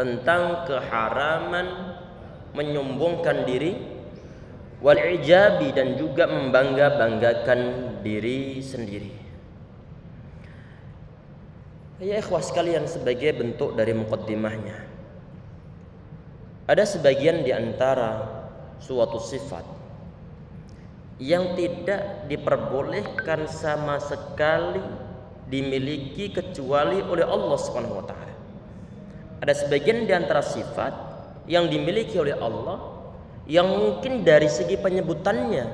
tentang keharaman menyombongkan diri, wal ijabi, dan juga membangga-banggakan diri sendiri. Ya ikhwah sekalian, sebagai bentuk dari muqaddimahnya, ada sebagian di antara suatu sifat yang tidak diperbolehkan sama sekali dimiliki kecuali oleh Allah Subhanahu wa taala. Ada sebagian di antara sifat yang dimiliki oleh Allah yang mungkin dari segi penyebutannya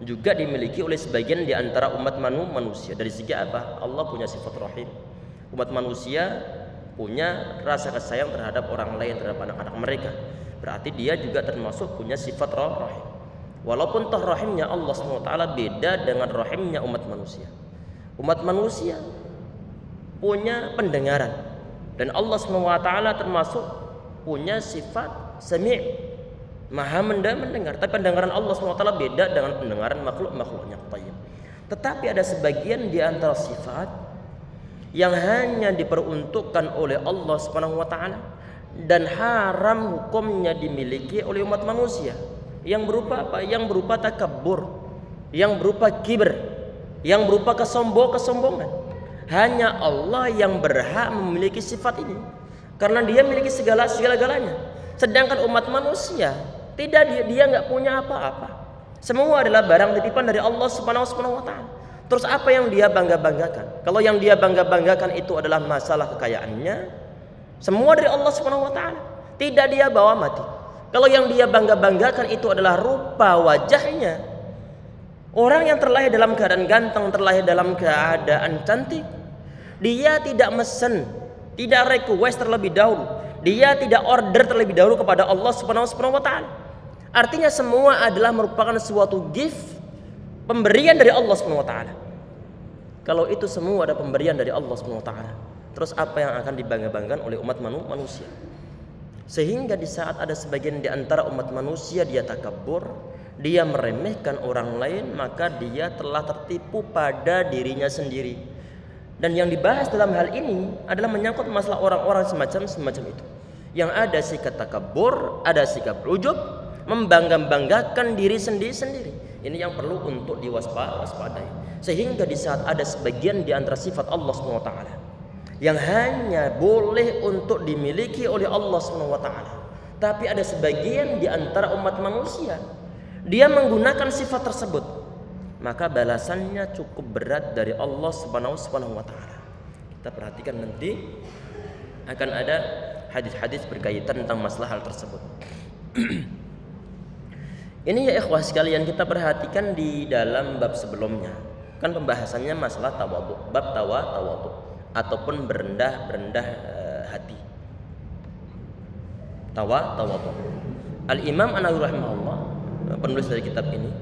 juga dimiliki oleh sebagian di antara umat manusia. Dari segi apa? Allah punya sifat rahim. Umat manusia punya rasa kasih sayang terhadap orang lain, terhadap anak-anak mereka. Berarti dia juga termasuk punya sifat rahim. Walaupun toh rahimnya Allah SWT beda dengan rahimnya umat manusia. Umat manusia punya pendengaran, dan Allah SWT termasuk punya sifat sami', maha mendengar. Tapi pendengaran Allah SWT beda dengan pendengaran makhluk-makhluknya. Tetapi ada sebagian di antara sifat yang hanya diperuntukkan oleh Allah Subhanahu wa taala dan haram hukumnya dimiliki oleh umat manusia, yang berupa apa? Yang berupa takabbur, yang berupa kibr, yang berupa kesombongan. Hanya Allah yang berhak memiliki sifat ini, karena dia memiliki segala-galanya. Sedangkan umat manusia tidak, dia nggak punya apa-apa. Semua adalah barang titipan dari Allah Subhanahu wa taala. Terus apa yang dia bangga-banggakan? Kalau yang dia bangga-banggakan itu adalah masalah kekayaannya, semua dari Allah Subhanahu wa taala. Tidak dia bawa mati. Kalau yang dia bangga-banggakan itu adalah rupa wajahnya, orang yang terlahir dalam keadaan ganteng, terlahir dalam keadaan cantik, dia tidak mesen, tidak request terlebih dahulu, dia tidak order terlebih dahulu kepada Allah Subhanahu wa taala. Artinya semua adalah merupakan suatu gift, pemberian dari Allah Subhanahu wa taala. Kalau itu semua ada pemberian dari Allah Subhanahu wa taala, terus apa yang akan dibangga-banggakan oleh umat manusia? Sehingga di saat ada sebagian di antara umat manusia dia takabur, dia meremehkan orang lain, maka dia telah tertipu pada dirinya sendiri. Dan yang dibahas dalam hal ini adalah menyangkut masalah orang-orang semacam itu. Yang ada sikap takabur, ada sikap ujub, membangga-banggakan diri sendiri. Ini yang perlu untuk diwaspadai. Sehingga di saat ada sebagian di antara sifat Allah SWT yang hanya boleh untuk dimiliki oleh Allah SWT, tapi ada sebagian di antara umat manusia dia menggunakan sifat tersebut, maka balasannya cukup berat dari Allah Subhanahu wa taala. Kita perhatikan nanti akan ada hadis-hadis berkaitan tentang masalah hal tersebut. Ini ya ikhwah sekalian, kita perhatikan di dalam bab sebelumnya kan pembahasannya masalah tawadhu, bab tawadhu ataupun berendah hati. Tawadhu. Al-Imam An-Nawawi rahimahullah, penulis dari kitab ini,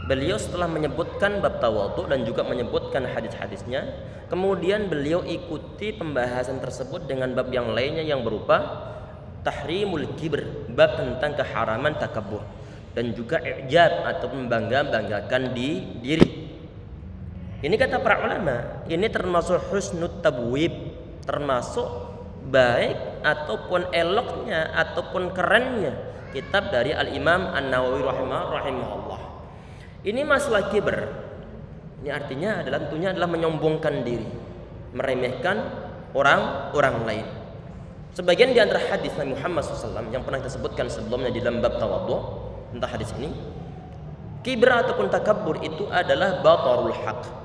beliau setelah menyebutkan bab tawadhu dan juga menyebutkan hadis-hadisnya, kemudian beliau ikuti pembahasan tersebut dengan bab yang lainnya yang berupa tahrimul kibr, bab tentang keharaman takabur, dan juga i'jab atau membangga-banggakan diri. Ini kata para ulama, ini termasuk husnut tabwib, termasuk baik ataupun eloknya ataupun kerennya kitab dari Al-Imam An-Nawawi rahimahullah. Ini masalah kibr. Ini artinya adalah tentunya adalah menyombongkan diri, meremehkan orang lain. Sebagian di antara hadis Nabi Muhammad SAW yang pernah kita sebutkan sebelumnya di dalam bab tawadhu, tentang hadis ini, kibr ataupun takabur itu adalah batarul haq,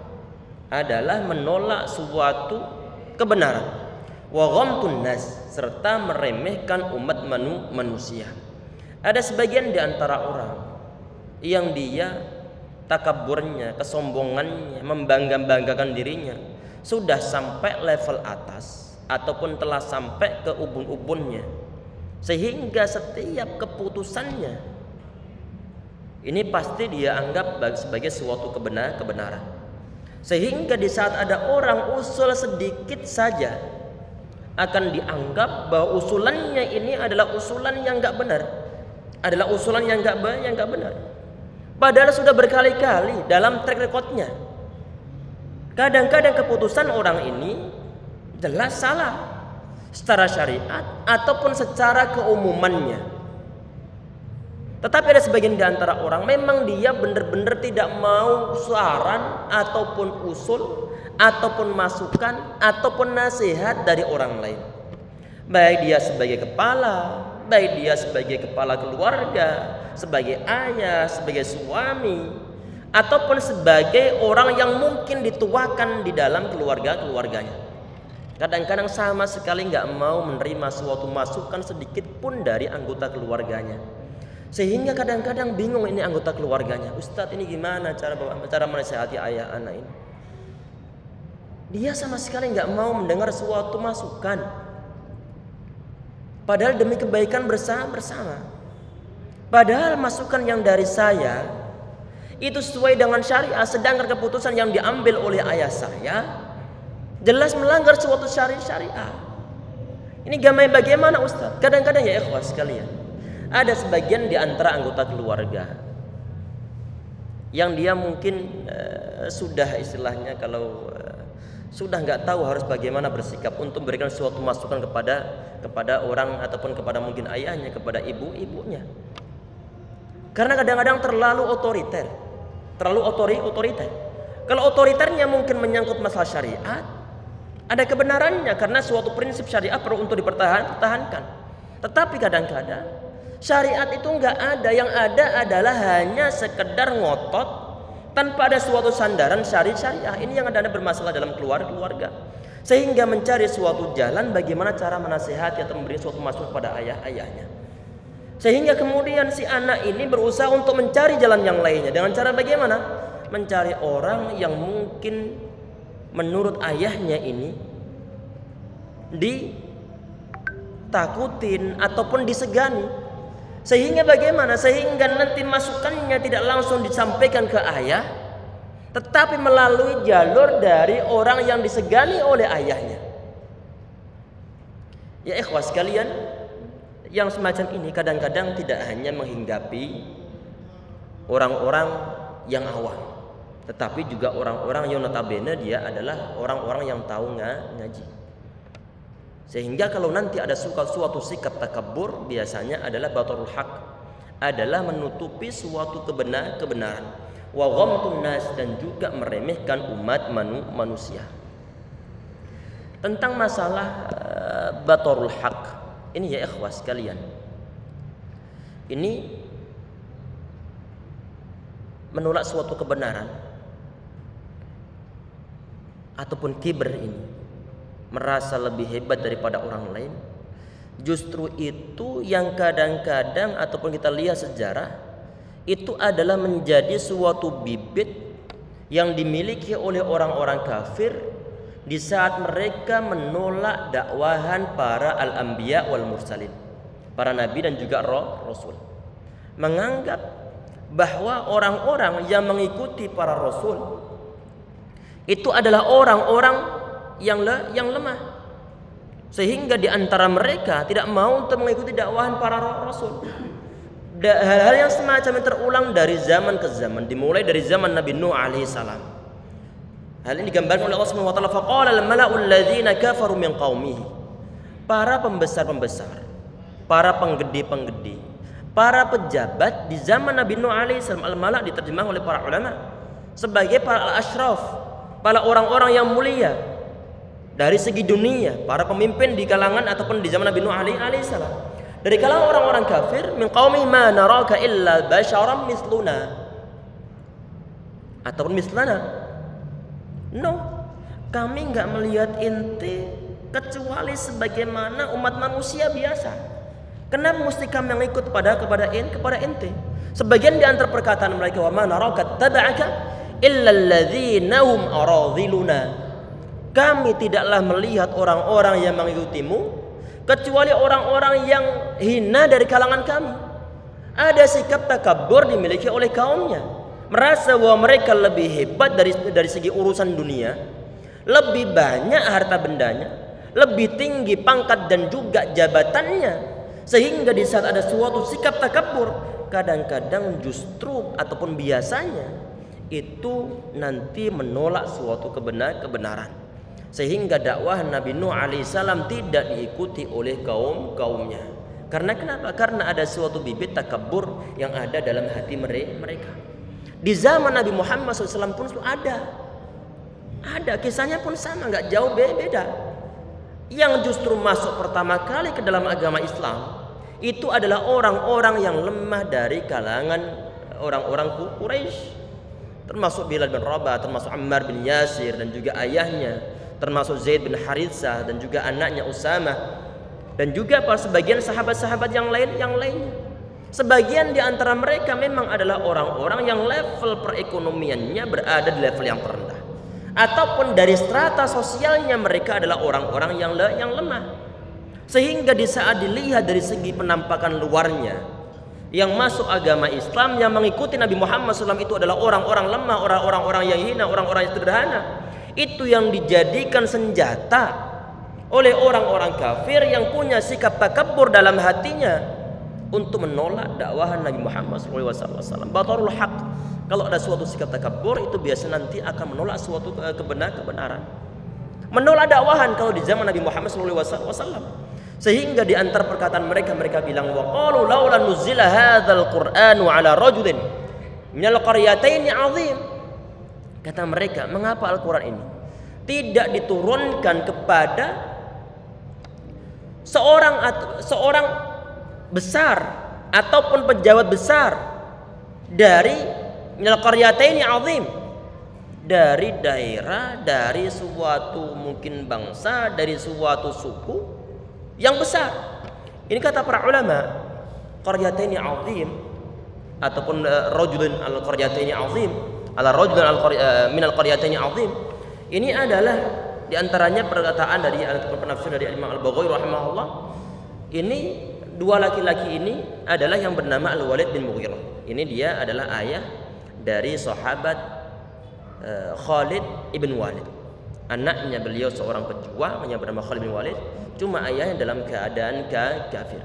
adalah menolak suatu kebenaran, wa ghamtun nas, serta meremehkan umat manusia. Ada sebagian di antara orang yang dia takaburnya, kesombongannya, membangga-banggakan dirinya sudah sampai level atas ataupun telah sampai ke ubun-ubunnya, sehingga setiap keputusannya ini pasti dia anggap sebagai suatu kebenaran. Sehingga di saat ada orang usul sedikit saja akan dianggap bahwa usulannya ini adalah usulan yang enggak benar, adalah usulan yang enggak benar. Padahal sudah berkali-kali dalam track recordnya, kadang-kadang keputusan orang ini jelas salah. secara syariat ataupun secara keumumannya. Tetapi ada sebagian di antara orang memang dia benar-benar tidak mau saran ataupun usul ataupun masukan ataupun nasihat dari orang lain. Baik dia sebagai kepala, baik dia sebagai kepala keluarga, sebagai ayah, sebagai suami, ataupun sebagai orang yang mungkin dituakan di dalam keluarganya. Kadang-kadang sama sekali nggak mau menerima suatu masukan sedikit pun dari anggota keluarganya. Sehingga kadang-kadang bingung ini anggota keluarganya. Ustadz, ini gimana cara menasihati ayah anak ini? Dia sama sekali nggak mau mendengar suatu masukan. Padahal demi kebaikan bersama. Padahal masukan yang dari saya itu sesuai dengan syariah, sedangkan keputusan yang diambil oleh ayah saya jelas melanggar suatu syariah. Ini bagaimana Ustaz? Kadang-kadang ya ikhwas sekalian, ada sebagian di antara anggota keluarga yang dia mungkin sudah istilahnya kalau sudah nggak tahu harus bagaimana bersikap untuk memberikan suatu masukan kepada orang ataupun kepada mungkin ayahnya, kepada ibunya. Karena kadang-kadang terlalu otoriter. Kalau otoriternya mungkin menyangkut masalah syariat, ada kebenarannya karena suatu prinsip syariat perlu untuk dipertahankan. Tetapi kadang-kadang syariat itu nggak ada, yang ada adalah hanya sekedar ngotot tanpa ada suatu sandaran syariah. Ini yang ada bermasalah dalam keluarga. Sehingga mencari suatu jalan bagaimana cara menasihati atau memberi suatu masukan kepada ayahnya. Sehingga kemudian si anak ini berusaha untuk mencari jalan yang lainnya. Dengan cara bagaimana? Mencari orang yang mungkin menurut ayahnya ini ditakutin ataupun disegani. Sehingga bagaimana? Sehingga nanti masukannya tidak langsung disampaikan ke ayah, tetapi melalui jalur dari orang yang disegani oleh ayahnya. Ya ikhwas sekalian, yang semacam ini kadang-kadang tidak hanya menghinggapi orang-orang yang awam, tetapi juga orang-orang yang notabene dia adalah orang-orang yang tahu ngaji. Sehingga kalau nanti ada suatu sikap takabur, biasanya adalah batarul haq, adalah menutupi suatu kebenaran, wa ghamtun nas, dan juga meremehkan umat manusia. Tentang masalah batarul haq ini ya ikhwas sekalian, ini menolak suatu kebenaran ataupun kibr ini, merasa lebih hebat daripada orang lain, justru itu yang kadang-kadang ataupun kita lihat sejarah itu adalah menjadi suatu bibit yang dimiliki oleh orang-orang kafir di saat mereka menolak dakwahan para al-anbiya wal mursalin, para nabi dan juga rasul, menganggap bahwa orang-orang yang mengikuti para rasul itu adalah orang-orang yang lemah, sehingga di antara mereka tidak mau untuk mengikuti dakwahan para rasul. Hal-hal yang semacam ini terulang dari zaman ke zaman, dimulai dari zaman Nabi Nuh alaihi salam. Hal ini digambarkan oleh Allah Subhanahu wa taala, faqala al-mala'u alladzina kafaru min qaumihi. Para pembesar-pembesar, para penggede-penggede, para pejabat di zaman Nabi Nuh alaihi salam, al-mala' diterjemahkan oleh para ulama sebagai para al-ashraf, para orang-orang yang mulia dari segi dunia, para pemimpin di kalangan ataupun di zaman Nabi Nuh alaihi salam. Dari kalangan orang-orang kafir, min qaumi ma naraka illa basyaram misluna, ataupun mislana. No, kami nggak melihat inti kecuali sebagaimana umat manusia biasa. Kenapa mesti kami yang ikut kepada inti? Sebagian di antara perkataan mereka, wa ma naraka taba'aka illa alladzina hum aradhiluna. Kami tidaklah melihat orang-orang yang mengikutimu kecuali orang-orang yang hina dari kalangan kami. Ada sikap takabur dimiliki oleh kaumnya, merasa bahwa mereka lebih hebat dari segi urusan dunia, lebih banyak harta bendanya, lebih tinggi pangkat dan juga jabatannya, sehingga di saat ada suatu sikap takabur, kadang-kadang justru ataupun biasanya itu nanti menolak suatu kebenaran. sehingga dakwah Nabi Nuh alaihissalam tidak diikuti oleh kaumnya. Karena kenapa? Karena ada suatu bibit takabur yang ada dalam hati mereka. Di zaman Nabi Muhammad SAW pun ada kisahnya pun sama, nggak jauh beda. Yang justru masuk pertama kali ke dalam agama Islam itu adalah orang-orang yang lemah dari kalangan orang-orang Quraisy, termasuk Bilal bin Rabah, termasuk Ammar bin Yasir dan juga ayahnya, termasuk Zaid bin Haritsah dan juga anaknya Usamah, dan juga sebagian sahabat-sahabat yang lainnya. Sebagian di antara mereka memang adalah orang-orang yang level perekonomiannya berada di level yang terendah, ataupun dari strata sosialnya mereka adalah orang-orang yang lemah. Sehingga di saat dilihat dari segi penampakan luarnya, yang masuk agama Islam, yang mengikuti Nabi Muhammad SAW itu adalah orang-orang lemah, orang-orang yang hina, orang-orang yang sederhana. Itu yang dijadikan senjata oleh orang-orang kafir yang punya sikap takabur dalam hatinya untuk menolak dakwah Nabi Muhammad SAW. Batarul haq. Kalau ada suatu sikap takabur itu biasa nanti akan menolak suatu kebenaran. Menolak dakwahan kalau di zaman Nabi Muhammad SAW. Sehingga di antara perkataan mereka bilang, wa qalu laula nuzila hadzal qur'anu ala rajulin minal qaryataini azim. Kata mereka, mengapa Al-Qur'an ini tidak diturunkan kepada seorang besar ataupun pejabat besar dari minal qaryataini azim, dari daerah, dari suatu mungkin bangsa, dari suatu suku yang besar. Ini kata para ulama, qaryataini azim ataupun rajulun al qaryataini azim ala rajulun minal qaryataini azim. Ini adalah diantaranya perkataan dari penafsir dari Imam Al-Baghawi rahimahullah. Ini dua laki-laki ini adalah yang bernama Al-Walid bin Mughirah. Ini dia adalah ayah dari sahabat Khalid ibn Walid. Anaknya beliau seorang pejuang yang bernama Khalid bin Walid, cuma ayahnya dalam keadaan kafir.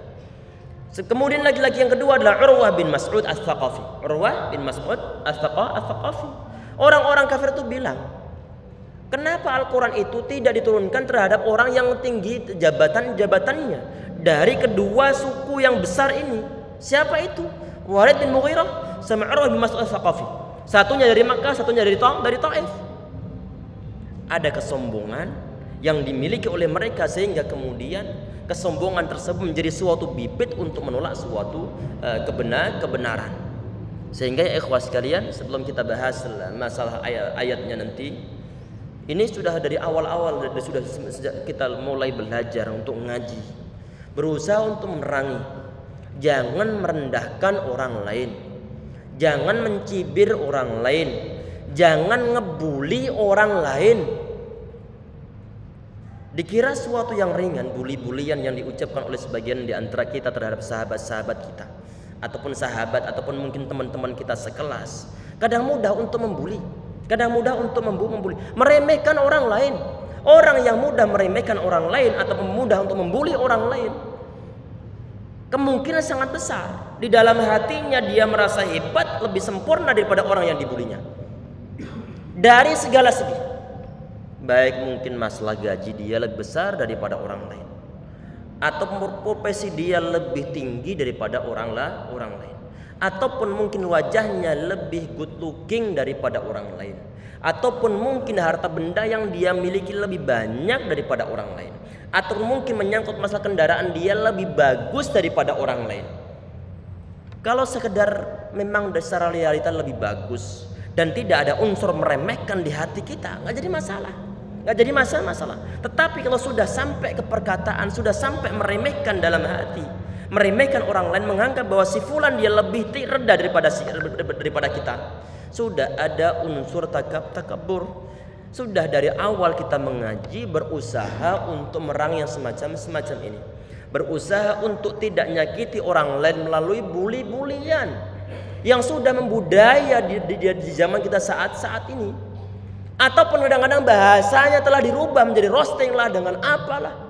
Kemudian laki-laki yang kedua adalah Urwah bin Mas'ud Ats-Tsaqafi. Urwah bin Mas'ud Ats-Tsaqafi. Orang-orang kafir itu bilang, kenapa Al-Quran itu tidak diturunkan terhadap orang yang tinggi jabatannya dari kedua suku yang besar ini? Siapa itu? Walid bin Mughirah sama Urwah bin Mas'ud Ats-Tsaqafi. Satunya dari Makkah, satunya dari Taif. Ada kesombongan yang dimiliki oleh mereka sehingga kemudian kesombongan tersebut menjadi suatu bibit untuk menolak suatu kebenaran. Sehingga ya ikhwah sekalian, sebelum kita bahas masalah ayatnya nanti, ini sudah dari awal-awal, sudah sejak kita mulai belajar untuk ngaji, berusaha untuk menerangi, jangan merendahkan orang lain, jangan mencibir orang lain, jangan ngebuli orang lain. Dikira suatu yang ringan, bully-bulian yang diucapkan oleh sebagian di antara kita terhadap sahabat-sahabat kita, ataupun sahabat, ataupun mungkin teman-teman kita sekelas. Kadang mudah untuk membuli, kadang mudah untuk membuli, meremehkan orang lain. Orang yang mudah meremehkan orang lain atau mudah untuk membuli orang lain, kemungkinan sangat besar di dalam hatinya dia merasa hebat, lebih sempurna daripada orang yang dibulinya. Dari segala segi, baik mungkin masalah gaji dia lebih besar daripada orang lain, atau profesi dia lebih tinggi daripada orang lain, ataupun mungkin wajahnya lebih good looking daripada orang lain, ataupun mungkin harta benda yang dia miliki lebih banyak daripada orang lain, atau mungkin menyangkut masalah kendaraan dia lebih bagus daripada orang lain. Kalau sekedar memang secara realita lebih bagus dan tidak ada unsur meremehkan di hati kita, nggak jadi masalah, nggak jadi masalah. Tetapi kalau sudah sampai ke perkataan, sudah sampai meremehkan dalam hati, meremehkan orang lain, menganggap bahwa si fulan dia lebih rendah daripada kita, sudah ada unsur takabur. Sudah dari awal kita mengaji berusaha untuk merangi yang semacam ini, berusaha untuk tidak nyakiti orang lain melalui bully-bulian yang sudah membudaya di zaman kita saat ini. Ataupun kadang-kadang bahasanya telah dirubah menjadi roasting lah dengan apalah.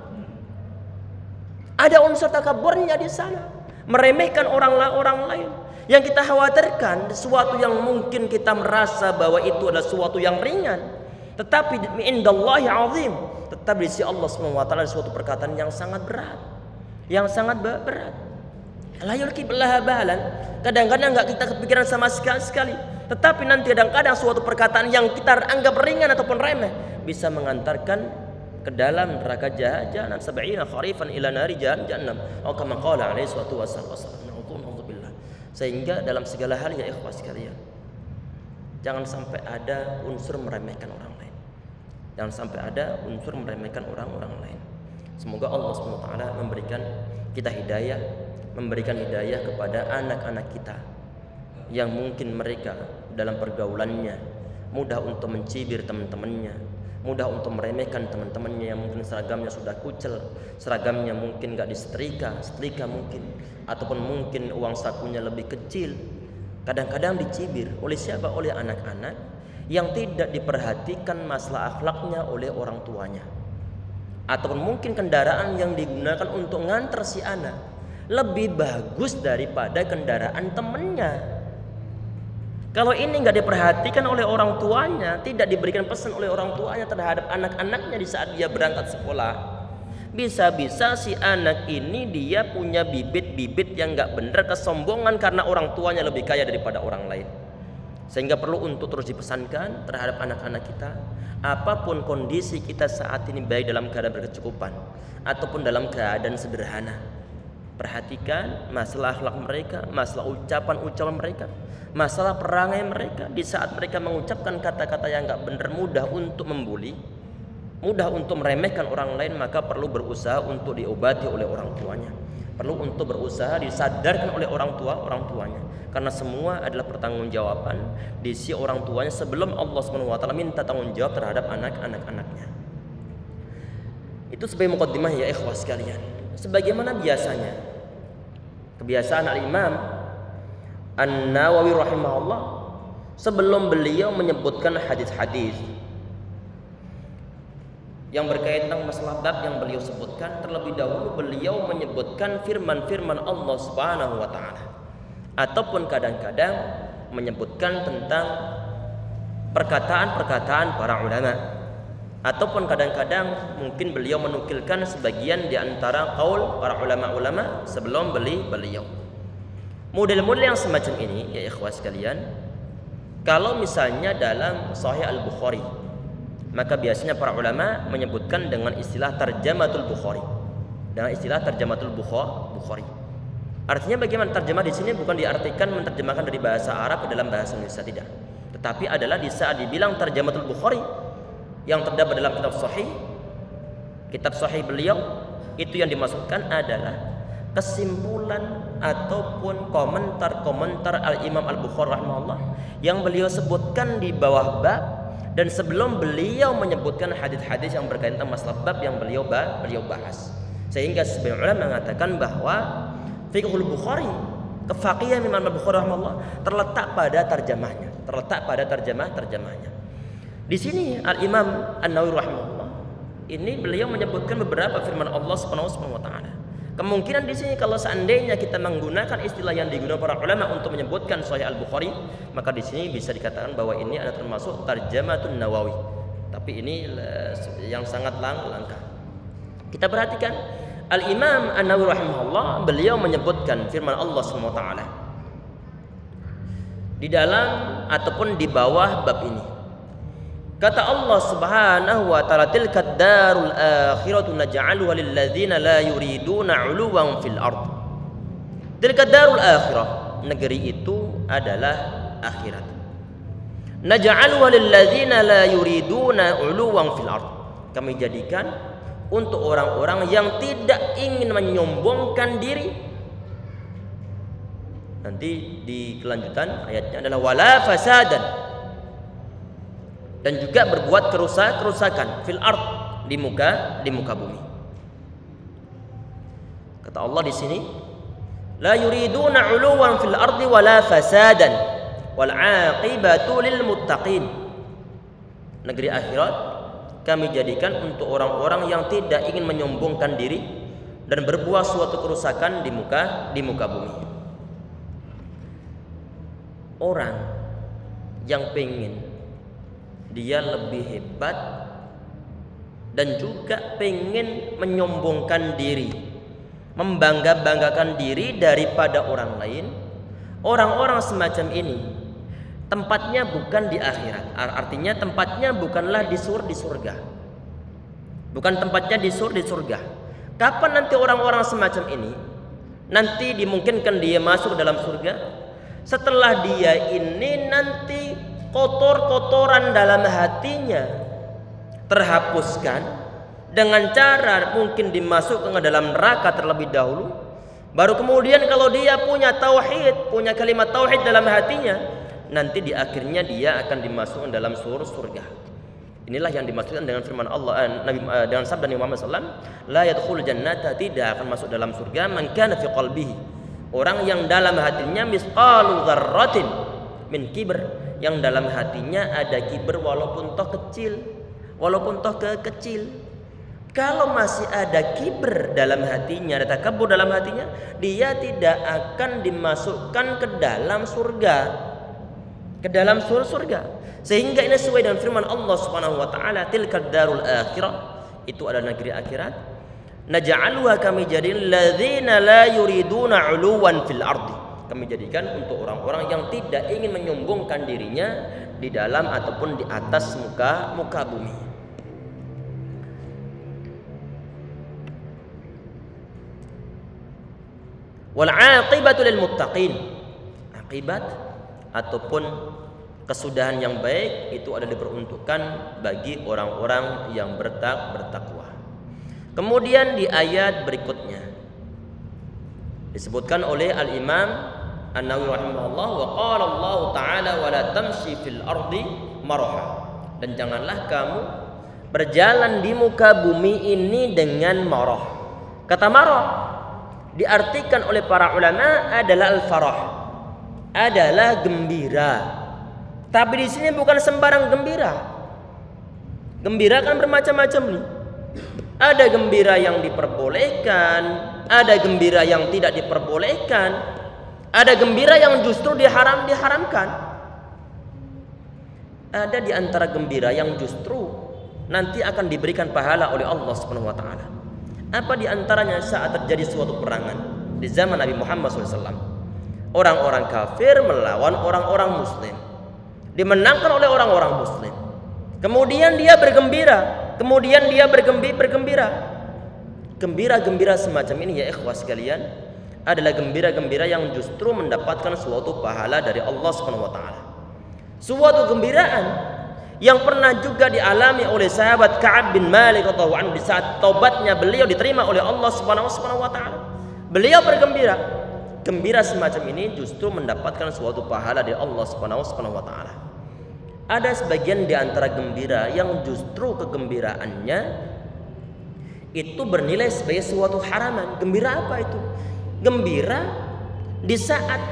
Ada unsur takaburnya di sana, meremehkan orang lain. Yang kita khawatirkan sesuatu yang mungkin kita merasa bahwa itu adalah sesuatu yang ringan, Tetapi indallahi azim, tetap di sisi Allah Subhanahu wa taala suatu perkataan yang sangat berat. Yang sangat berat. La yulqi billaha balan. Kadang-kadang enggak kita kepikiran sama sekali. Tetapi nanti kadang-kadang suatu perkataan yang kita anggap ringan ataupun remeh bisa mengantarkan ke dalam neraka jahanam 70 kharifan ila nari jahannam. Atau kama qala alaihi wasallam. Na'udzubillah. Sehingga dalam segala hal ya ikhwas sekalian, jangan sampai ada unsur meremehkan orang lain. Jangan sampai ada unsur meremehkan orang-orang lain. Semoga Allah SWT memberikan kita hidayah, memberikan hidayah kepada anak-anak kita yang mungkin mereka dalam pergaulannya mudah untuk mencibir teman-temannya, mudah untuk meremehkan teman-temannya yang mungkin seragamnya sudah kucel, seragamnya mungkin gak disetrika, setrika mungkin, ataupun mungkin uang sakunya lebih kecil. Kadang-kadang dicibir oleh siapa? Oleh anak-anak yang tidak diperhatikan masalah akhlaknya oleh orang tuanya, ataupun mungkin kendaraan yang digunakan untuk nganter si anak lebih bagus daripada kendaraan temannya. Kalau ini nggak diperhatikan oleh orang tuanya, tidak diberikan pesan oleh orang tuanya terhadap anak-anaknya di saat dia berangkat sekolah, bisa-bisa si anak ini dia punya bibit-bibit yang nggak benar, kesombongan karena orang tuanya lebih kaya daripada orang lain. Sehingga perlu untuk terus dipesankan terhadap anak-anak kita, apapun kondisi kita saat ini, baik dalam keadaan berkecukupan ataupun dalam keadaan sederhana, perhatikan masalah akhlak mereka, masalah ucapan-ucapan mereka, masalah perangai mereka. Di saat mereka mengucapkan kata-kata yang nggak benar, mudah untuk membuli, mudah untuk meremehkan orang lain, maka perlu berusaha untuk diobati oleh orang tuanya, perlu untuk berusaha disadarkan oleh orang tuanya, karena semua adalah pertanggungjawaban di sisi orang tuanya sebelum Allah SWT minta tanggung jawab terhadap anak-anaknya. Itu sebagai muqaddimah ya ikhwas sekalian. Sebagaimana biasanya kebiasaan Al-Imam An-Nawawi rahimahullah, sebelum beliau menyebutkan hadis-hadis yang berkaitan tentang masalah bab yang beliau sebutkan, terlebih dahulu beliau menyebutkan firman-firman Allah Subhanahu wa taala, ataupun kadang-kadang menyebutkan tentang perkataan-perkataan para ulama, ataupun kadang-kadang mungkin beliau menukilkan sebagian di antara qaul para ulama-ulama sebelum beliau. Model-model yang semacam ini ya ikhwas sekalian, kalau misalnya dalam Sahih Al-Bukhari, maka biasanya para ulama menyebutkan dengan istilah tarjamatul Bukhari. Dengan istilah tarjamatul Bukhari. Artinya bagaimana terjemah di sini bukan diartikan menerjemahkan dari bahasa Arab ke dalam bahasa Indonesia, tidak. Tetapi adalah di saat dibilang tarjamatul Bukhari yang terdapat dalam kitab sahih beliau, itu yang dimaksudkan adalah kesimpulan ataupun komentar-komentar Al-Imam Al-Bukhari rahimahullah yang beliau sebutkan di bawah bab, dan sebelum beliau menyebutkan hadis-hadis yang berkaitan masalah bab yang beliau bahas. Sehingga sebagian ulama mengatakan bahwa fiqhul Bukhari, kefaqihan Imam Al-Bukhari rahimahullah terletak pada terjemahnya. Di sini Al-Imam An-Nawawi rahimahullah ini beliau menyebutkan beberapa firman Allah Subhanahu wa taala. Kemungkinan di sini kalau seandainya kita menggunakan istilah yang digunakan para ulama untuk menyebutkan Sahih Al-Bukhari, maka di sini bisa dikatakan bahwa ini adalah termasuk tarjamatun Nawawi. Tapi ini yang sangat langka. Kita perhatikan Al-Imam An-Nawawi rahimahullah, beliau menyebutkan firman Allah Subhanahu wa taala di dalam ataupun di bawah bab ini. Kata Allah Subhanahu wa taala, tilka darul akhiratu naj'aluha lil ladzina la yuriduna 'uluwan fil ard. Tilka darul akhirah, negeri itu adalah akhirat. Naj'aluha lil ladzina la yuriduna 'uluwan fil ard. Kami jadikan untuk orang-orang yang tidak ingin menyombongkan diri. Nanti di kelanjutan ayatnya adalah wala fasadan, dan juga berbuat kerusakan fil ard, di muka bumi. Kata Allah di sini, la yuriduna 'uluwan fil ardi wala fasadan wal 'aqibatu lil muttaqin. Negeri akhirat kami jadikan untuk orang-orang yang tidak ingin menyombongkan diri dan berbuat suatu kerusakan di muka bumi. Orang yang pengen dia lebih hebat dan juga pengen menyombongkan diri, membangga-banggakan diri daripada orang lain. Orang-orang semacam ini tempatnya bukan di akhirat. Artinya tempatnya bukanlah di surga. Bukan tempatnya di surga. Kapan nanti orang-orang semacam ini nanti dimungkinkan dia masuk dalam surga? Setelah dia ini nanti kotor-kotoran dalam hatinya terhapuskan dengan cara mungkin dimasukkan ke dalam neraka terlebih dahulu, baru kemudian kalau dia punya tauhid, punya kalimat tauhid dalam hatinya, nanti di akhirnya dia akan dimasukkan dalam surga. Inilah yang dimaksudkan dengan firman Allah dengan sabda Nabi Muhammad SAW, la yadkhul jannata, tidak akan masuk dalam surga man kana fi qalbihi, orang yang dalam hatinya misqalu dzarratin min kibr, yang dalam hatinya ada kibr walaupun toh kecil, Kalau masih ada kibr dalam hatinya, ada takabur dalam hatinya, dia tidak akan dimasukkan ke dalam surga. Sehingga ini sesuai dengan firman Allah Subhanahu wa taala, tilkad darul akhirah, itu adalah negeri akhirat. Naj'aluha, kami jadikan ladzina la yuriduna 'uluwan fil ardi, kami jadikan untuk orang-orang yang tidak ingin menyombongkan dirinya di dalam ataupun di atas muka bumi. Wal 'aqibatu lil muttaqin, akibat ataupun kesudahan yang baik itu adalah diperuntukkan bagi orang-orang yang bertakwa. Kemudian di ayat berikutnya disebutkan oleh Al-Imam An-Nawawi rahimahullah, wa qala Allah taala wa la tamshi fil ardi maraha, dan janganlah kamu berjalan di muka bumi ini dengan marah. Kata marah diartikan oleh para ulama adalah al-farah, adalah gembira. Tapi di sini bukan sembarang gembira. Gembira kan bermacam-macam nih. Ada gembira yang diperbolehkan, ada gembira yang tidak diperbolehkan, ada gembira yang justru diharamkan. Ada di antara gembira yang justru nanti akan diberikan pahala oleh Allah Subhanahu wa taala. Apa di antaranya? Saat terjadi suatu peperangan di zaman Nabi Muhammad SAW, orang-orang kafir melawan orang-orang muslim, dimenangkan oleh orang-orang muslim. Kemudian dia bergembira, Gembira-gembira semacam ini ya ikhwah sekalian adalah gembira-gembira yang justru mendapatkan suatu pahala dari Allah Subhanahu wa taala. Suatu gembiraan yang pernah juga dialami oleh sahabat Ka'ab bin Malik radhiyallahu anhu di saat taubatnya beliau diterima oleh Allah Subhanahu wa taala. Beliau bergembira. Gembira semacam ini justru mendapatkan suatu pahala dari Allah Subhanahu wa taala. Ada sebagian di antara gembira yang justru kegembiraannya itu bernilai sebagai suatu haraman. Gembira apa itu? Gembira di saat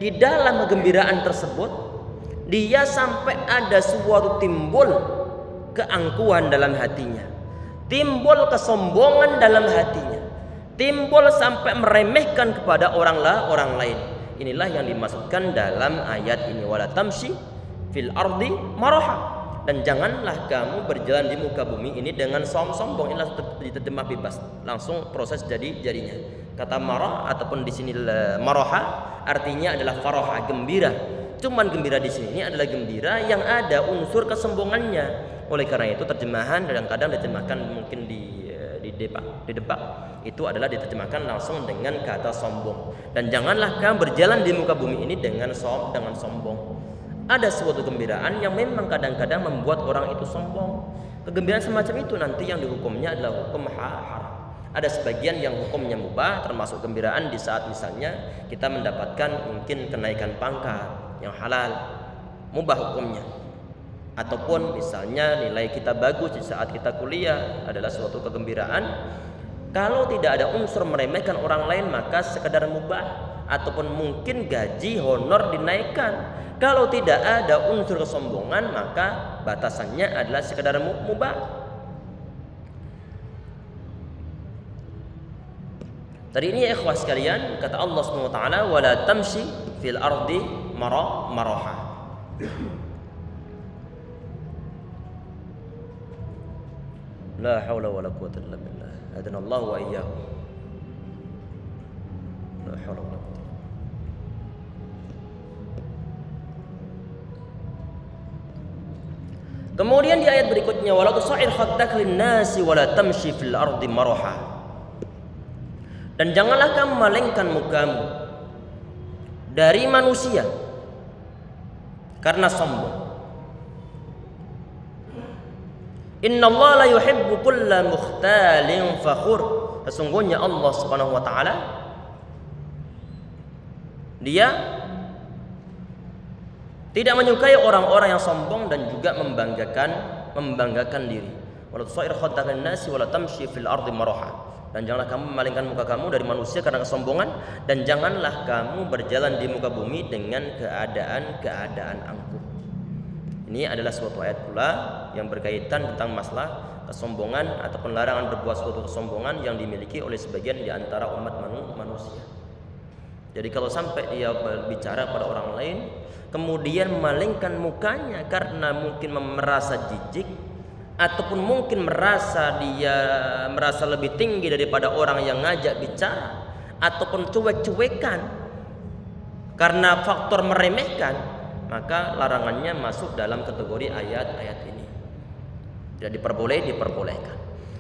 di dalam kegembiraan tersebut dia sampai ada suatu timbul keangkuhan dalam hatinya, timbul kesombongan dalam hatinya, timbul sampai meremehkan kepada orang lain. Inilah yang dimaksudkan dalam ayat ini, wala tamshi fil ardi maraha, dan janganlah kamu berjalan di muka bumi ini dengan sombong. Inilah diterjemah bebas, langsung proses jadinya. Kata marah ataupun di sini maraha artinya adalah faraha, gembira. Cuman gembira di sini adalah gembira yang ada unsur kesombongannya. Oleh karena itu terjemahan kadang-kadang diterjemahkan mungkin di depak itu adalah diterjemahkan langsung dengan kata sombong. Dan janganlah kamu berjalan di muka bumi ini dengan sombong. Ada suatu gembiraan yang memang kadang-kadang membuat orang itu sombong. Kegembiraan semacam itu nanti yang dihukumnya adalah hukum haram. Ada sebagian yang hukumnya mubah, termasuk gembiraan di saat misalnya kita mendapatkan mungkin kenaikan pangkat yang halal, mubah hukumnya. Ataupun misalnya nilai kita bagus di saat kita kuliah, adalah suatu kegembiraan. Kalau tidak ada unsur meremehkan orang lain maka sekedar mubah, ataupun mungkin gaji honor dinaikkan. Kalau tidak ada unsur kesombongan maka batasannya adalah sekedar mubah. Tadi ini ya ikhwah sekalian, kata Allah Subhanahu wa taala, wala tamshi fil ardi maraha. La haula wala quwwata illa billah. Hadanallahu wa iyyakum. La haula wala quwwata. Kemudian di ayat berikutnya, wala tusair khaddaka lin-nasi wala tamshi fil ardi maraha. Dan janganlah kamu malingkan mukamu dari manusia karena sombong. Innallaha la yuhibbu kulla mukhtalin fakhur. Sesungguhnya Allah Subhanahu wa taala Dia tidak menyukai orang-orang yang sombong dan juga membanggakan diri. Wala tusair khaddaka lin-nasi wala tamshi fil ardi maraha. Dan janganlah kamu memalingkan muka kamu dari manusia karena kesombongan, dan janganlah kamu berjalan di muka bumi dengan keadaan angkuh. Ini adalah suatu ayat pula yang berkaitan tentang masalah kesombongan ataupun larangan berbuat suatu kesombongan yang dimiliki oleh sebagian di antara umat manusia. Jadi kalau sampai dia berbicara pada orang lain kemudian memalingkan mukanya karena mungkin merasa jijik ataupun mungkin merasa lebih tinggi daripada orang yang ngajak bicara, ataupun cuek-cuekan karena faktor meremehkan, maka larangannya masuk dalam kategori ayat-ayat ini. Tidak diperbolehkan.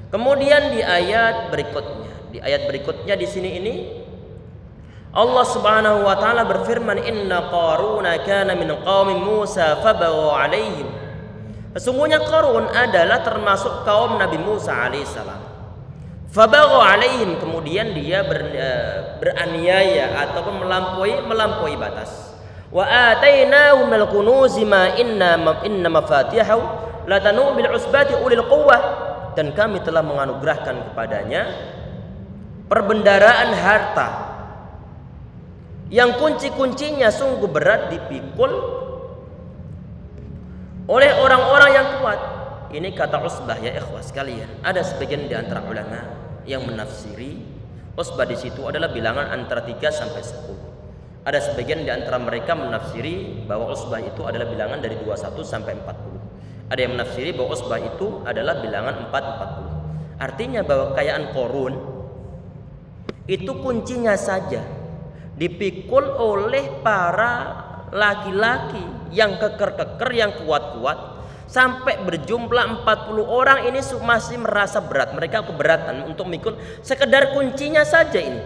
Kemudian di ayat berikutnya di sini ini Allah Subhanahu wa taala berfirman, inna qaruna kana min qaumi Musa fabagha 'alaihim. Sesungguhnya Qarun adalah termasuk kaum Nabi Musa alaihissalam. Fabagha 'alaihim, kemudian dia beraniaya ataupun melampaui batas. Wa atainahu minal kunuzi ma inna mafatihahu latanu bil usbati ulil quwwah, dan kami telah menganugerahkan kepadanya perbendaraan harta yang kunci-kuncinya sungguh berat dipikul oleh orang-orang yang kuat. Ini kata Usbah ya ikhwas sekalian. Ada sebagian di antara ulama yang menafsiri Usbah di situ adalah bilangan antara 3 sampai 10. Ada sebagian di antara mereka menafsiri bahwa Usbah itu adalah bilangan dari 21 sampai 40. Ada yang menafsiri bahwa Usbah itu adalah bilangan 440. Artinya bahwa kekayaan Qarun itu kuncinya saja dipikul oleh para laki-laki yang keker-keker, yang kuat-kuat, sampai berjumlah 40 orang. Ini masih merasa berat, mereka keberatan untuk mikul sekedar kuncinya saja. Ini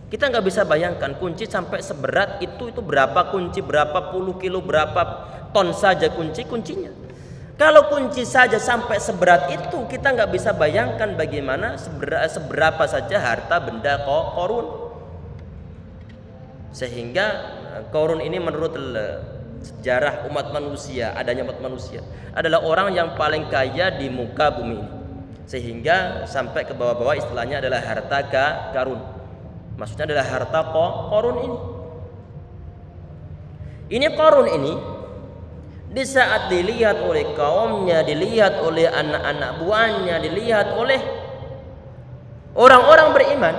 kita nggak bisa bayangkan kunci sampai seberat itu berapa kunci, berapa puluh kilo, berapa ton saja kuncinya. Kalau kunci saja sampai seberat itu, kita nggak bisa bayangkan bagaimana seberapa saja harta benda Qarun. Sehingga Qarun ini menurut sejarah adanya umat manusia adalah orang yang paling kaya di muka bumi ini, sehingga sampai ke bawah-bawah istilahnya adalah harta karun. Maksudnya adalah harta Qarun ini. Ini Qarun ini di saat dilihat oleh kaumnya, dilihat oleh anak-anak buahnya, dilihat oleh orang-orang beriman,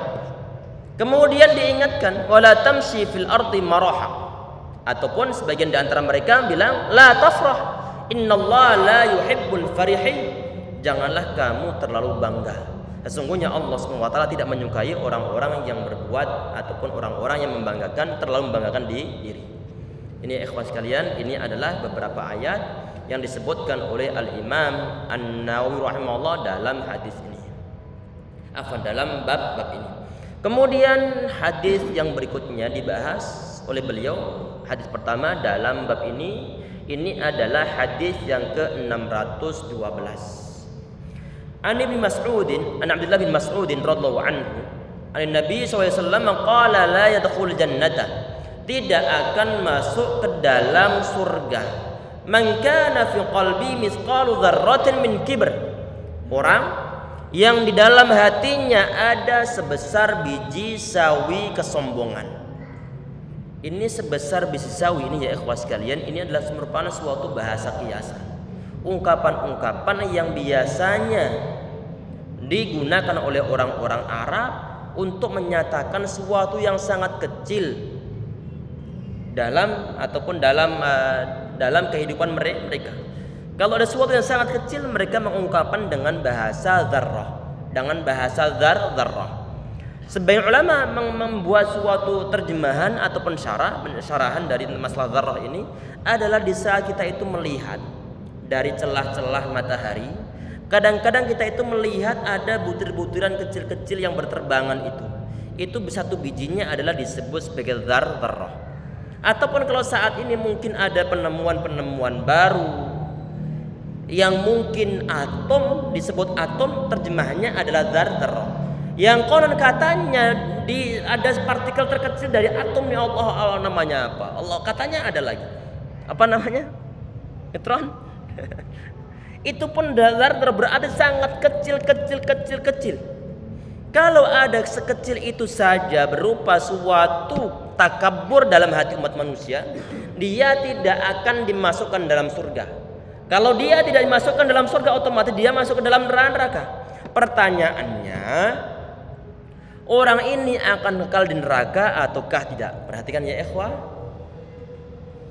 kemudian diingatkan wala tamshi fil ardi maraha, ataupun sebagian di antara mereka bilang la tafrah innallaha la yuhibbul farihin, janganlah kamu terlalu bangga. Sesungguhnya Allah SWT tidak menyukai orang-orang yang berbuat ataupun orang-orang yang terlalu membanggakan diri. Ini ikhwan sekalian, ini adalah beberapa ayat yang disebutkan oleh Al-Imam An-Nawawi rahimahullah dalam hadis ini. Dalam bab ini. Kemudian hadis yang berikutnya dibahas oleh beliau. Hadis pertama dalam bab ini adalah hadis yang ke-612. An Abdullah bin Mas'ud radhiyallahu anhu, an Nabi SAW qala la yadkhul jannata, tidak akan masuk ke dalam surga man kana fi qalbi mithqalu dzarratin min kibr, orang yang di dalam hatinya ada sebesar biji sawi kesombongan. Ini sebesar biji sawi ini ya ikhwas sekalian, ini adalah merupakan suatu bahasa kiasan, ungkapan-ungkapan yang biasanya digunakan oleh orang-orang Arab untuk menyatakan sesuatu yang sangat kecil dalam kehidupan mereka. Kalau ada sesuatu yang sangat kecil, mereka mengungkapkan dengan bahasa dzarrah, dengan bahasa dzarrah. Sebagian ulama membuat suatu terjemahan ataupun syarahan dari masalah dzarrah ini adalah di saat kita itu melihat dari celah-celah matahari, kadang-kadang kita itu melihat ada butir-butiran kecil-kecil yang berterbangan itu satu bijinya adalah disebut sebagai dzarrah. Ataupun kalau saat ini mungkin ada penemuan-penemuan baru yang mungkin atom, disebut atom, terjemahannya adalah dzarrah. Yang konon katanya ada partikel terkecil dari atom, ya Allah namanya apa? Allah katanya ada lagi. Apa namanya? Neutron. Itu pun dzarrah berarti sangat kecil. Kalau ada sekecil itu saja berupa suatu takabur dalam hati umat manusia, dia tidak akan dimasukkan dalam surga. Kalau dia tidak dimasukkan dalam surga, otomatis dia masuk ke dalam neraka. Pertanyaannya, orang ini akan kekal di neraka ataukah tidak? Perhatikan ya ikhwah.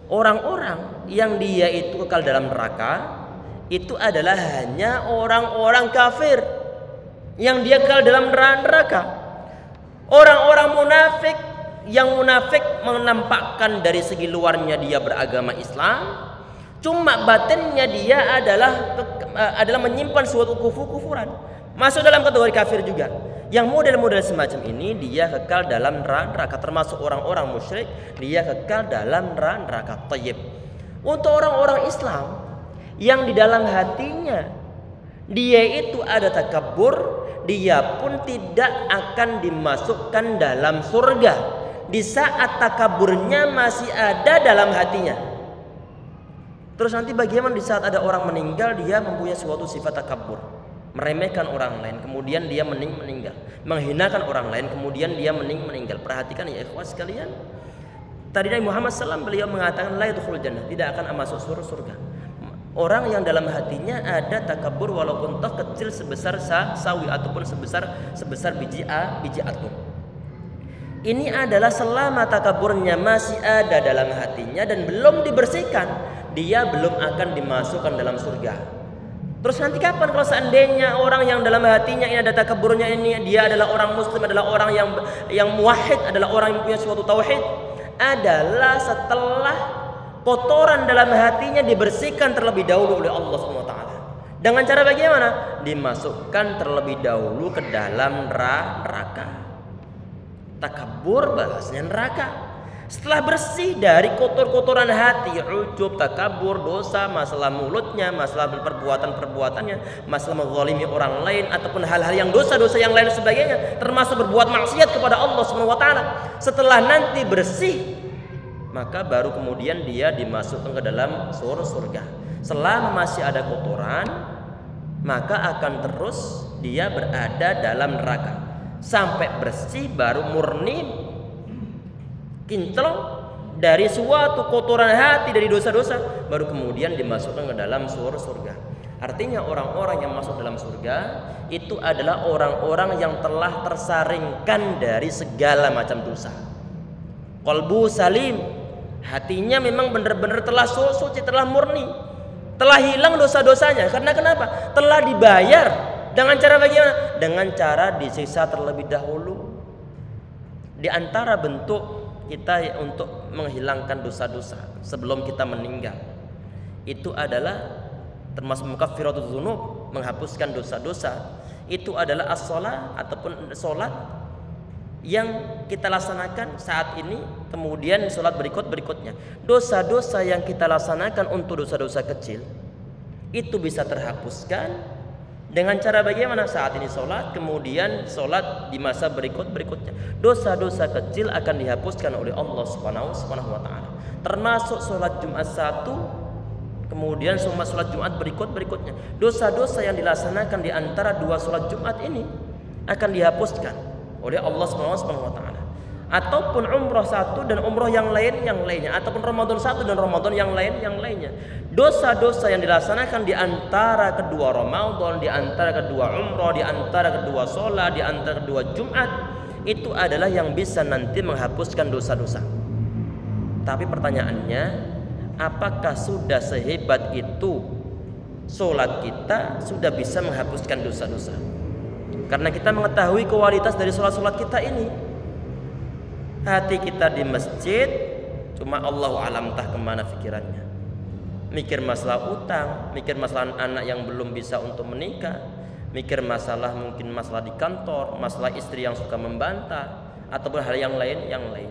Orang-orang yang dia itu kekal dalam neraka itu adalah hanya orang-orang kafir yang dia kekal dalam neraka. Orang-orang munafik yang munafik menampakkan dari segi luarnya dia beragama Islam, cuma batinnya dia adalah menyimpan suatu kufuran, masuk dalam kategori kafir juga. Yang model-model semacam ini dia kekal dalam neraka, termasuk orang-orang musyrik, dia kekal dalam neraka. Thayyib. Untuk orang-orang Islam yang di dalam hatinya dia itu ada takabur, dia pun tidak akan dimasukkan dalam surga di saat takaburnya masih ada dalam hatinya. Terus nanti bagaimana di saat ada orang meninggal, dia mempunyai suatu sifat takabur, meremehkan orang lain, kemudian dia meninggal, menghinakan orang lain, kemudian dia meninggal. Perhatikan ya ikhwas sekalian. Tadi Nabi Muhammad SAW beliau mengatakan la yadkhulul jannah, tidak akan masuk surga. Orang yang dalam hatinya ada takabur walaupun toh kecil sebesar sawi ataupun sebesar biji atom. Ini adalah selama takaburnya masih ada dalam hatinya dan belum dibersihkan, dia belum akan dimasukkan dalam surga. Terus nanti kapan kalau seandainya orang yang dalam hatinya ini ada takaburnya, ini dia adalah orang muslim, adalah orang yang muwahhid, adalah orang yang punya suatu tauhid, adalah setelah kotoran dalam hatinya dibersihkan terlebih dahulu oleh Allah SWT. Dengan cara bagaimana? Dimasukkan terlebih dahulu ke dalam neraka. Takabur balasnya neraka. Setelah bersih dari kotor-kotoran hati, ujub, takabur, dosa, masalah mulutnya, masalah perbuatannya, masalah menzalimi orang lain ataupun hal-hal yang dosa-dosa yang lain sebagainya, termasuk berbuat maksiat kepada Allah SWT. Setelah nanti bersih, maka baru kemudian dia dimasukkan ke dalam surga. Selama masih ada kotoran, maka akan terus dia berada dalam neraka. Sampai bersih baru murni kinclong dari suatu kotoran hati, dari dosa-dosa, baru kemudian dimasukkan ke dalam surga. Artinya orang-orang yang masuk dalam surga itu adalah orang-orang yang telah tersaringkan dari segala macam dosa. Qalbu salim, hatinya memang benar-benar telah suci, telah murni, telah hilang dosa-dosanya. Karena kenapa? Telah dibayar. Dengan cara bagaimana? Dengan cara disiksa terlebih dahulu. Di antara bentuk kita untuk menghilangkan dosa-dosa sebelum kita meninggal, itu adalah termasuk mukaffiratuz dzunub, menghapuskan dosa-dosa. Itu adalah as-shalah ataupun salat yang kita laksanakan saat ini, kemudian salat berikutnya. Dosa-dosa yang kita laksanakan untuk dosa-dosa kecil itu bisa terhapuskan dengan cara bagaimana? Saat ini sholat, kemudian sholat di masa berikutnya. Dosa-dosa kecil akan dihapuskan oleh Allah Subhanahu wa Ta'ala. Termasuk sholat Jumat 1, kemudian sholat Jumat berikutnya. Dosa-dosa yang dilaksanakan di antara dua sholat Jumat ini akan dihapuskan oleh Allah Subhanahu wa Ta'ala. Ataupun umroh 1 dan umroh yang lainnya, ataupun Ramadan 1 dan Ramadan yang lainnya. Dosa-dosa yang dilaksanakan di antara kedua Ramadan, di antara kedua umroh, di antara kedua sholat, di antara kedua Jumat, itu adalah yang bisa nanti menghapuskan dosa-dosa. Tapi pertanyaannya, apakah sudah sehebat itu sholat kita sudah bisa menghapuskan dosa-dosa. Karena kita mengetahui kualitas dari sholat-sholat kita ini. Hati kita di masjid, cuma Allahu alam entah kemana pikirannya. Mikir masalah utang, mikir masalah anak yang belum bisa untuk menikah, mikir masalah mungkin masalah di kantor, masalah istri yang suka membantah, ataupun hal yang lain.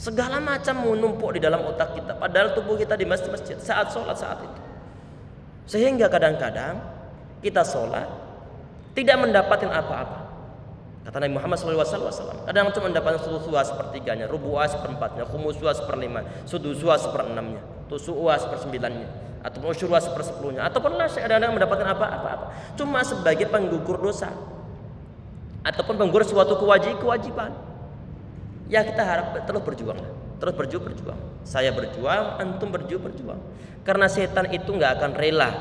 Segala macam menumpuk di dalam otak kita, padahal tubuh kita di masjid saat sholat saat itu. Sehingga kadang-kadang kita sholat tidak mendapatkan apa-apa. Kata Nabi Muhammad SAW, kadang cuma mendapatkan sulusua sepertiganya, rubu'ah seperempatnya, khumusua seperlima, sudusua seperenamnya, tusu'ua sepersembilannya, ataupun usyurua sepersepuluhnya, ataupun kadang-kadang mendapatkan apa-apa. Cuma sebagai penggugur dosa, ataupun penggugur suatu kewajiban. Ya kita harap terus berjuang. Saya berjuang, antum berjuang. Karena setan itu nggak akan rela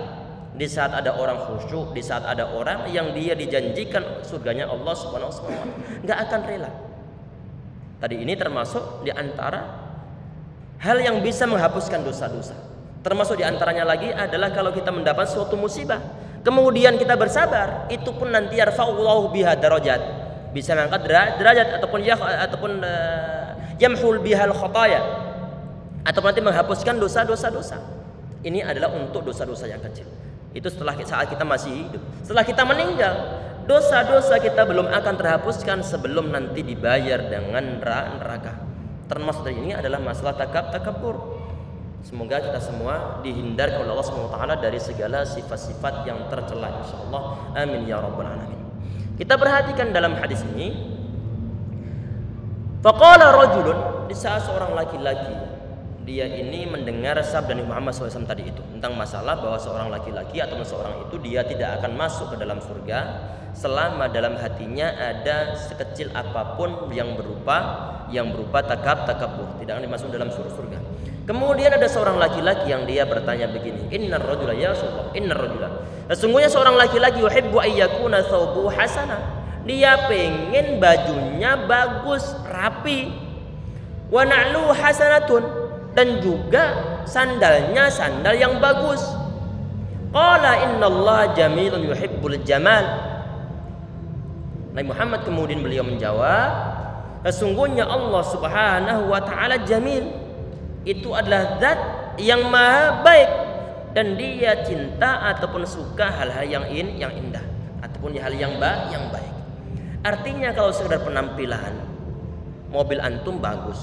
di saat ada orang khusyuk, di saat ada orang yang dia dijanjikan surganya Allah Subhanahu wa taala, nggak akan rela. Tadi ini termasuk di antara hal yang bisa menghapuskan dosa-dosa. Termasuk di antaranya lagi adalah kalau kita mendapat suatu musibah, kemudian kita bersabar, itu pun nanti yarfa'ullahu biha darajat, bisa mengangkat derajat ataupun yamhul bihal khataya, atau nanti menghapuskan dosa-dosa. Ini adalah untuk dosa-dosa yang kecil. Itu setelah saat kita masih hidup. Setelah kita meninggal, dosa-dosa kita belum akan terhapuskan sebelum nanti dibayar dengan neraka. Termasuk dari ini adalah masalah takabur. Semoga kita semua dihindarkan oleh Allah SWT dari segala sifat-sifat yang tercela, insyaallah. Amin ya rabbal alamin. Kita perhatikan dalam hadis ini, faqala rajulun, di saat seorang laki-laki dia ini mendengar sabda Nabi Muhammad SAW tadi itu tentang masalah bahwa seorang laki-laki atau seorang itu dia tidak akan masuk ke dalam surga selama dalam hatinya ada sekecil apapun yang berupa takabur, tidak akan dimasuk dalam surga. Kemudian ada seorang laki-laki yang dia bertanya begini, innar rajula ya Rasulullah, innar rajula, sesungguhnya seorang laki-laki yuhibbu ayyakuna thawbuhu hasanah, dia pengen bajunya bagus, rapi, wa na'lu hasanatun, dan juga sandalnya sandal yang bagus. Qala innallaha jamilun yuhibbul jamal. Nabi Muhammad kemudian beliau menjawab, sesungguhnya Allah Subhanahu wa taala jamil, itu adalah zat yang maha baik dan dia cinta ataupun suka hal-hal yang indah ataupun hal yang baik. Artinya kalau sekedar penampilan, mobil antum bagus,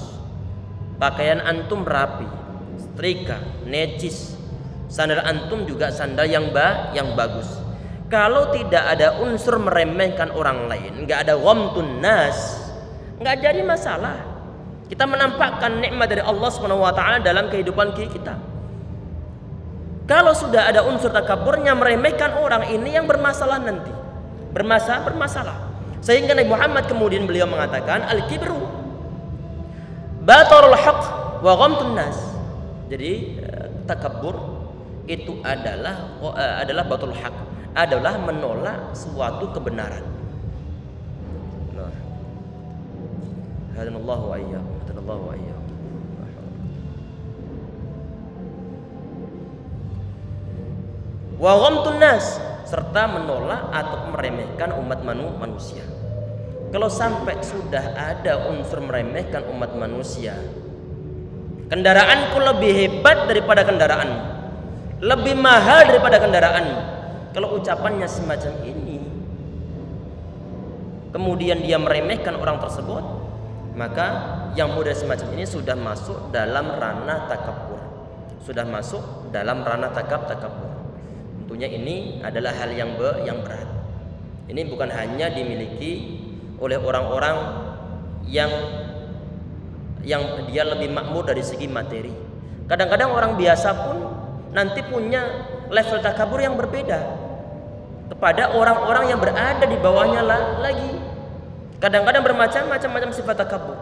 pakaian antum rapi, setrika, necis, sandal antum juga sandal yang bagus. Kalau tidak ada unsur meremehkan orang lain, nggak ada ghamtun nas, nggak jadi masalah. Kita menampakkan nikmat dari Allah SWT dalam kehidupan kita. Kalau sudah ada unsur takaburnya, meremehkan orang, ini yang bermasalah nanti, bermasalah. Sehingga Nabi Muhammad kemudian beliau mengatakan al-kibru batarul haqq wa ghamtun nas. Jadi takabur itu adalah batul haq, adalah menolak suatu kebenaran. Nah, hadanallahu wa iyyakum, hadanallahu wa iyyakum. Wa ghamtun nas, serta menolak atau meremehkan umat manusia. Kalau sampai sudah ada unsur meremehkan umat manusia, kendaraanku lebih hebat daripada kendaraanmu, lebih mahal daripada kendaraanmu. Kalau ucapannya semacam ini, kemudian dia meremehkan orang tersebut, maka yang model semacam ini sudah masuk dalam ranah takabur, takabur. Tentunya ini adalah hal yang berat. Ini bukan hanya dimiliki oleh orang-orang yang dia lebih makmur dari segi materi. Kadang-kadang orang biasa pun nanti punya level takabur yang berbeda kepada orang-orang yang berada di bawahnya lagi. Kadang-kadang bermacam-macam sifat takabur.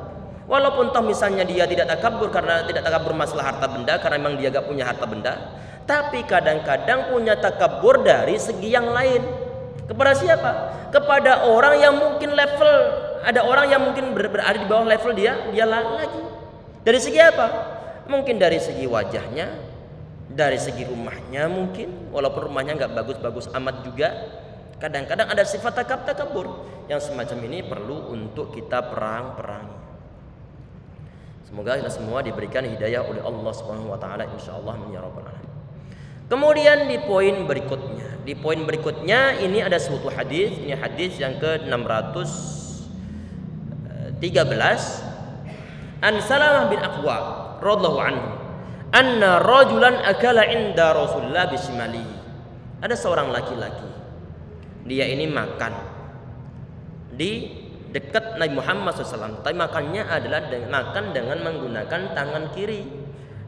Walaupun toh misalnya dia tidak takabur karena tidak takabur masalah harta benda, karena memang dia gak punya harta benda, tapi kadang-kadang punya takabur dari segi yang lain. Kepada siapa? Kepada orang yang mungkin level, ada orang yang mungkin berada di bawah level dia lagi. Dari segi apa? Mungkin dari segi wajahnya, dari segi rumahnya mungkin, walaupun rumahnya nggak bagus-bagus amat juga. Kadang-kadang ada sifat takabur yang semacam ini perlu untuk kita perangi. Semoga kita semua diberikan hidayah oleh Allah Subhanahu wa taala insyaallah ya rabbal alamin. Kemudian di poin berikutnya ini ada suatu hadis, ini hadis yang ke-613 An Salamah bin Aqwa radhiyallahu anhu anna rajulan akala inda Rasulullah bisimalihi. Ada seorang laki-laki, dia ini makan di dekat Nabi Muhammad SAW, tapi makannya adalah makan dengan menggunakan tangan kiri.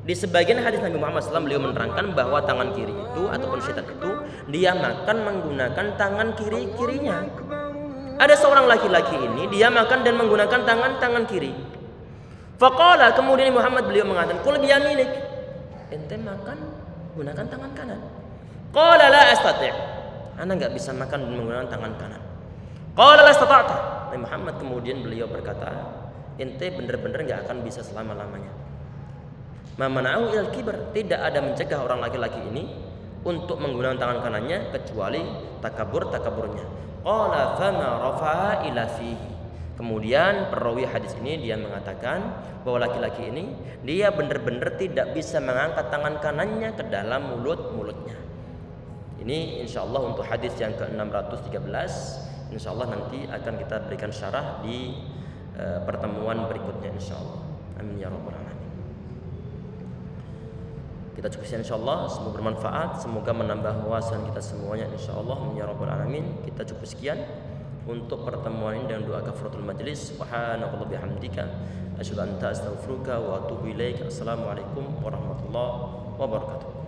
Di sebagian hadis Nabi Muhammad SAW beliau menerangkan bahwa tangan kiri itu ataupun syaitan itu dia makan menggunakan tangan kirinya. Ada seorang laki-laki ini dia makan dan menggunakan tangan kiri. Faqala, kemudian Muhammad beliau mengatakan, "Qul biyaminik." Ente makan gunakan tangan kanan. Qala la astati'. Ana enggak bisa makan menggunakan tangan kanan. Qala la istata'ta. Nabi Muhammad kemudian beliau berkata, ente benar-benar enggak akan bisa selama-lamanya. Ma mana'u ilal kibar, tidak ada mencegah orang laki-laki ini untuk menggunakan tangan kanannya kecuali takaburnya. Qala fama rafa'a ila fihi. Kemudian perawi hadis ini dia mengatakan bahwa laki-laki ini dia benar-benar tidak bisa mengangkat tangan kanannya ke dalam mulutnya. Ini insyaallah untuk hadis yang ke-613. Insyaallah nanti akan kita berikan syarah di pertemuan berikutnya insyaallah. Amin ya rabbal alamin. Kita cukupkan insyaallah, semoga bermanfaat, semoga menambah wawasan kita semuanya insyaallah. Amin ya rabbal alamin. Kita cukup sekian untuk pertemuan ini dengan doa kafaratul majlis. Subhanallahi bihamdika asyhadu an la ilaha illa anta astaghfiruka wa atubu ilaik. Assalamualaikum warahmatullahi wabarakatuh.